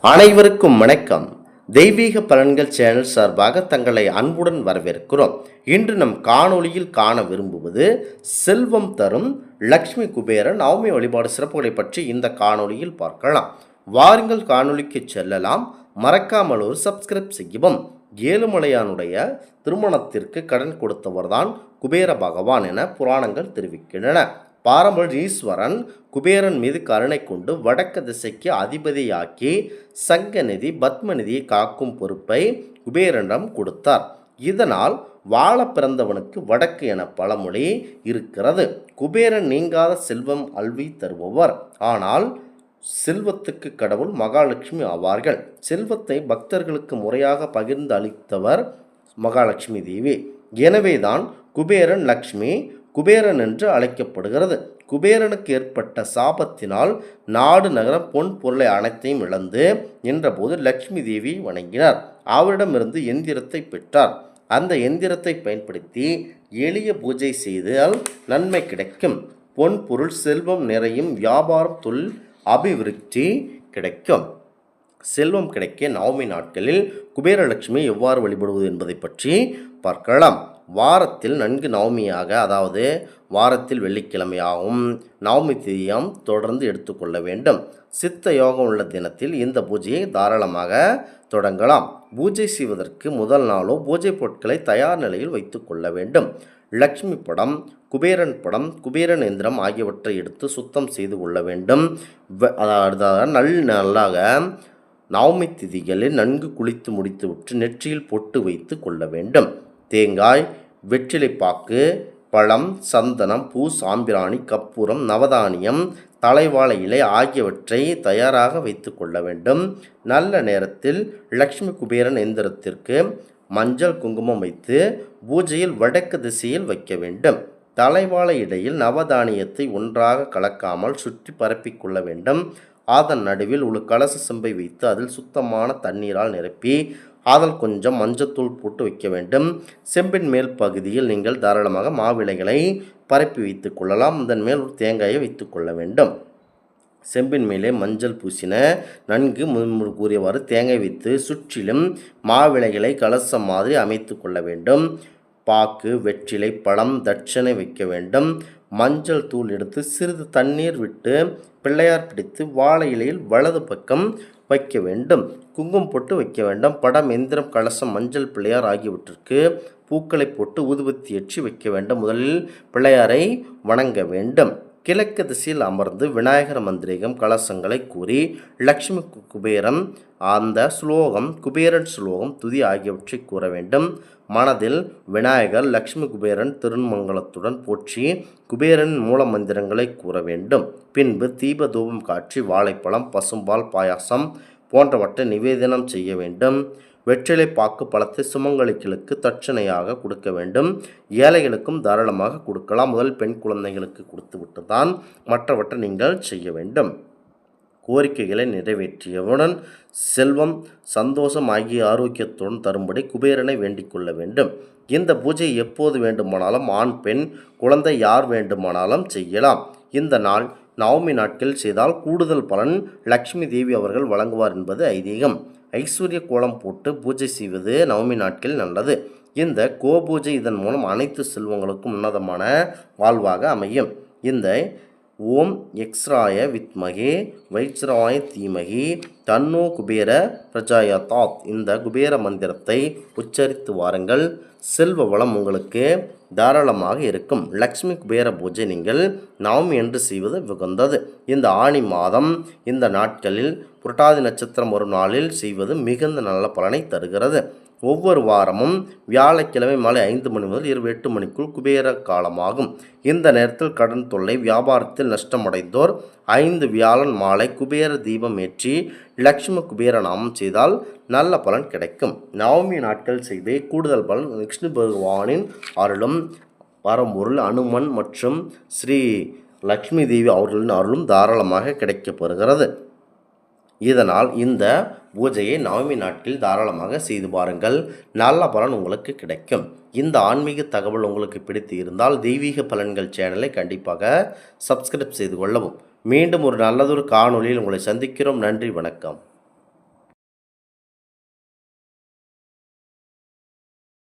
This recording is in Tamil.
அனைவருக்கும் வணக்கம். தெய்வீக பலன்கள் சேனல் சார்பாக தங்களை அன்புடன் வரவேற்கிறோம். இன்று நம் காணொளியில் காண விரும்புவது செல்வம் தரும் லக்ஷ்மி குபேரன் நவமி வழிபாடு சிறப்புகளை பற்றி இந்த காணொளியில் பார்க்கலாம். வாருங்கள் காணொளிக்கு செல்லலாம். மறக்காமல் ஒரு சப்ஸ்கிரைப் செய்யவும். ஏழுமலையானுடைய திருமணத்திற்கு கடன் கொடுத்தவர்தான் குபேர பகவான் என புராணங்கள் தெரிவிக்கின்றன. பாரம்பரிய ஈஸ்வரன் குபேரன் மீது கருணை கொண்டு வடக்கு திசைக்கு அதிபதியாக்கி சங்கநிதி பத்மநிதியை காக்கும் பொறுப்பை குபேரனிடம் கொடுத்தார். இதனால் வாழ பிறந்தவனுக்கு வடக்கு என பழமொழி இருக்கிறது. குபேரன் நீங்காத செல்வம் அல்வி தருபவர். ஆனால் செல்வத்துக்கு கடவுள் மகாலட்சுமி ஆவார்கள். செல்வத்தை பக்தர்களுக்கு முறையாக பகிர்ந்து அளித்தவர் மகாலட்சுமி தேவி. எனவேதான் குபேரன் லக்ஷ்மி குபேரன் என்று அழைக்கப்படுகிறது. குபேரனுக்கு ஏற்பட்ட சாபத்தினால் நாடு நகரம் பொன் பொருளை அனைத்தையும் இழந்து நின்றபோது லக்ஷ்மி தேவி வணங்கினார். அவரிடமிருந்து எந்திரத்தை பெற்றார். அந்த எந்திரத்தை பயன்படுத்தி எளிய பூஜை செய்தால் நன்மை கிடைக்கும். பொன் பொருள் செல்வம் நிறையும், வியாபாரம் தொழில் அபிவிருத்தி கிடைக்கும். செல்வம் கிடைக்க நவமி நாட்களில் குபேரலட்சுமி எவ்வாறு வழிபடுவது என்பதை பற்றி பார்க்கலாம். வாரத்தில் நன்கு நவமியாக, அதாவது வாரத்தில் வெள்ளிக்கிழமையாகவும் நவமி திதியம் தொடர்ந்து எடுத்துக்கொள்ள வேண்டும். சித்த யோகம் உள்ள தினத்தில் இந்த பூஜையை தாராளமாக தொடங்கலாம். பூஜை செய்வதற்கு முதல் நாளோ பூஜை பொருட்களை தயார் நிலையில் வைத்து கொள்ள வேண்டும். லக்ஷ்மி படம், குபேரன் படம், குபேரன் எந்திரம் ஆகியவற்றை எடுத்து சுத்தம் செய்து கொள்ள வேண்டும். நல்லாக நவமி திதிகளில் நன்கு குளித்து முடித்துவிட்டு நெற்றியில் பொட்டு வைத்து கொள்ள வேண்டும். தேங்காய், வெற்றிலைப்பாக்கு, பழம், சந்தனம், பூ, சாம்பிராணி, கற்பூரம், நவதானியம், தலைவாழை இலை ஆகியவற்றை தயாராக வைத்து கொள்ள வேண்டும். நல்ல நேரத்தில் லக்ஷ்மி குபேரன் எந்திரத்திற்கு மஞ்சள் குங்குமம் வைத்து பூஜையில் வடக்கு திசையில் வைக்க வேண்டும். தலைவாழை இடையில் நவதானியத்தை ஒன்றாக கலக்காமல் சுற்றி பரப்பிக்கொள்ள வேண்டும். அதன் நடுவில் ஒரு கலச செம்பை வைத்து அதில் சுத்தமான தண்ணீரால் நிரப்பி அதில் கொஞ்சம் மஞ்சத்தூள் போட்டு வைக்க வேண்டும். செம்பின் மேல் பகுதியில் நீங்கள் தாராளமாக மாவிளைகளை பரப்பி வைத்து கொள்ளலாம். அதன் மேல் ஒரு தேங்காயை வைத்து கொள்ள வேண்டும். செம்பின் மேலே மஞ்சள் பூசின நன்கு முன்பு கூறியவாறு தேங்காய் வைத்து சுற்றிலும் மாவிளைகளை கலசம் மாதிரி அமைத்து கொள்ள வேண்டும். பாக்கு, வெற்றிலை, பழம், தட்சணை வைக்க வேண்டும். மஞ்சள் தூள் எடுத்து சிறிது தண்ணீர் விட்டு பிள்ளையார் பிடித்து வாழை இலையில் வலது பக்கம் வைக்க வேண்டும். குங்குமம் போட்டு வைக்க வேண்டும். படம், எந்திரம், கலசம், மஞ்சள் பிள்ளையார் ஆகியவற்றிற்கு பூக்களை போட்டு ஊதுபத்தி ஏற்றி வைக்க வேண்டும். முதலில் பிள்ளையாரை வணங்க வேண்டும். கிழக்கு திசையில் அமர்ந்து விநாயகர் மந்திரிகம் கலசங்களை கூறி லக்ஷ்மி குபேரம் அந்த ஸ்லோகம், குபேரன் ஸ்லோகம், துதி ஆகியவற்றை கூற வேண்டும். மனதில் விநாயகர், லக்ஷ்மி குபேரன் திருமங்கலத்துடன் போற்றி குபேரன் மூல மந்திரங்களை கூற வேண்டும். பின்பு தீப தூபம் காட்சி வாழைப்பழம், பசும்பால், பாயாசம் போன்றவற்றை நிவேதனம் செய்ய வேண்டும். வெற்றிலை பாக்கு பழத்தை சுமங்கலிகளுக்கு தட்சணையாக கொடுக்க வேண்டும். ஏழைகளுக்கும் தாராளமாக கொடுக்கலாம். முதல் பெண் குழந்தைகளுக்கு கொடுத்துவிட்டு தான் மற்றவற்றை நீங்கள் செய்ய வேண்டும். கோரிக்கைகளை நிறைவேற்றியவுடன் செல்வம், சந்தோஷம் ஆகிய ஆரோக்கியத்துடன் தரும்படி குபேரனை வேண்டிக் கொள்ள வேண்டும். இந்த பூஜை எப்போது வேண்டுமானாலும் ஆண், பெண், குழந்தை யார் வேண்டுமானாலும் செய்யலாம். இந்த நாள் நவமி நாட்கள் செய்தால் கூடுதல் பலன் லக்ஷ்மி தேவி அவர்கள் வழங்குவார் என்பது ஐதீகம். ஐஸ்வர்ய கோலம் போட்டு பூஜை செய்வது நவமி நாட்கள் நல்லது. இந்த கோபூஜை இதன் மூலம் அனைத்து செல்வங்களுக்கும் உன்னதமான வாழ்வாக அமையும். இந்த ஓம் எக்ஸ்ராய வித்மகே வைஸ்ராய தீமகி தன்னோ குபேர பிரஜாயதாத் இந்த குபேர மந்திரத்தை உச்சரித்து வாருங்கள். செல்வ வளம் உங்களுக்கு தாராளமாக இருக்கும். லக்ஷ்மி குபேர பூஜை நீங்கள் நவமி என்று செய்வது உகந்தது. இந்த ஆணி மாதம் இந்த நாட்களில் புரட்டாதி நட்சத்திரம் ஒரு நாளில் செய்வது மிகுந்த நல்ல பலனை தருகிறது. ஒவ்வொரு வாரமும் வியாழக்கிழமை மாலை 5 மணி முதல் இரவு 8 மணிக்குள் குபேர காலமாகும். இந்த நேரத்தில் கடன் தொல்லை, வியாபாரத்தில் நஷ்டமடைந்தோர் 5 வியாழன் மாலை குபேர தீபம் ஏற்றி லக்ஷ்மி குபேர நாமம் செய்தால் நல்ல பலன் கிடைக்கும். நவமி நாட்கள் செய்தே கூடுதல் பலன் விஷ்ணு பகவானின் அருளும், பரம்பொருள் அனுமன் மற்றும் ஸ்ரீ லக்ஷ்மி தேவி அவர்களின் அருளும் தாராளமாக கிடைக்கப்பெறுகிறது. இதனால் இந்த பூஜையை நவமி நாட்களில் தாராளமாக செய்து பாருங்கள். நல்ல பலன் உங்களுக்கு கிடைக்கும். இந்த ஆன்மீக தகவல் உங்களுக்கு பிடித்து இருந்தால் தெய்வீக பலன்கள் சேனலை கண்டிப்பாக சப்ஸ்கிரைப் செய்து கொள்ளவும். மீண்டும் ஒரு நல்லதொரு காணொளியில் உங்களை சந்திக்கிறோம். நன்றி, வணக்கம்.